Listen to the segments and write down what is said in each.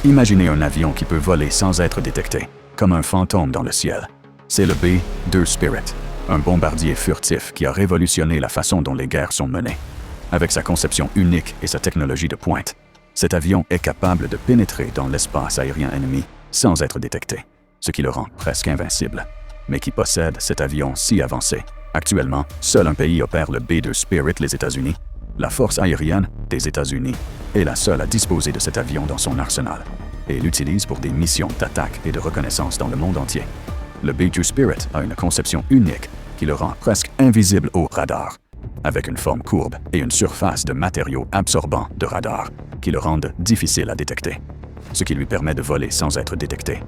Imaginez un avion qui peut voler sans être détecté, comme un fantôme dans le ciel. C'est le B-2 Spirit, un bombardier furtif qui a révolutionné la façon dont les guerres sont menées. Avec sa conception unique et sa technologie de pointe, cet avion est capable de pénétrer dans l'espace aérien ennemi sans être détecté, ce qui le rend presque invincible. Mais qui possède cet avion si avancé? Actuellement, seul un pays opère le B-2 Spirit, les États-Unis. La force aérienne des États-Unis est la seule à disposer de cet avion dans son arsenal et l'utilise pour des missions d'attaque et de reconnaissance dans le monde entier. Le B-2 Spirit a une conception unique qui le rend presque invisible au radar, avec une forme courbe et une surface de matériaux absorbants de radar qui le rendent difficile à détecter, ce qui lui permet de voler sans être détecté.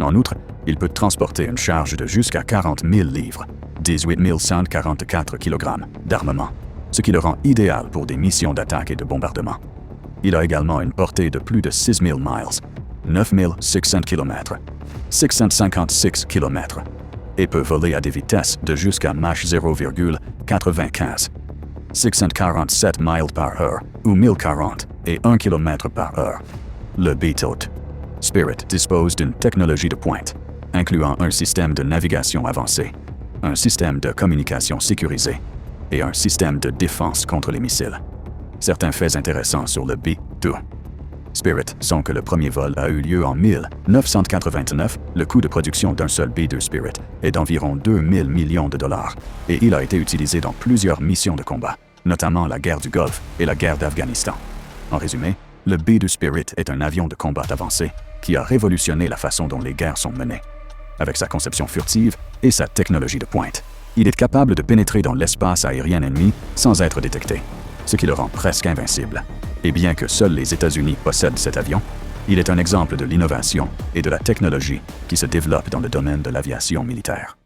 En outre, il peut transporter une charge de jusqu'à 40 000 livres, 18 144 kg d'armement, ce qui le rend idéal pour des missions d'attaque et de bombardement. Il a également une portée de plus de 6 000 miles, 9 600 km, 656 km, et peut voler à des vitesses de jusqu'à Mach 0,95, 647 miles par heure ou 1040 et 1 km par heure. Le B-2 Spirit dispose d'une technologie de pointe, incluant un système de navigation avancé, un système de communication sécurisé et un système de défense contre les missiles. Certains faits intéressants sur le B-2 Spirit sont que le premier vol a eu lieu en 1989. Le coût de production d'un seul B-2 Spirit est d'environ 2 000 millions de dollars et il a été utilisé dans plusieurs missions de combat, notamment la guerre du Golfe et la guerre d'Afghanistan. En résumé, le B-2 Spirit est un avion de combat avancé qui a révolutionné la façon dont les guerres sont menées. Avec sa conception furtive et sa technologie de pointe, il est capable de pénétrer dans l'espace aérien ennemi sans être détecté, ce qui le rend presque invincible. Et bien que seuls les États-Unis possèdent cet avion, il est un exemple de l'innovation et de la technologie qui se développe dans le domaine de l'aviation militaire.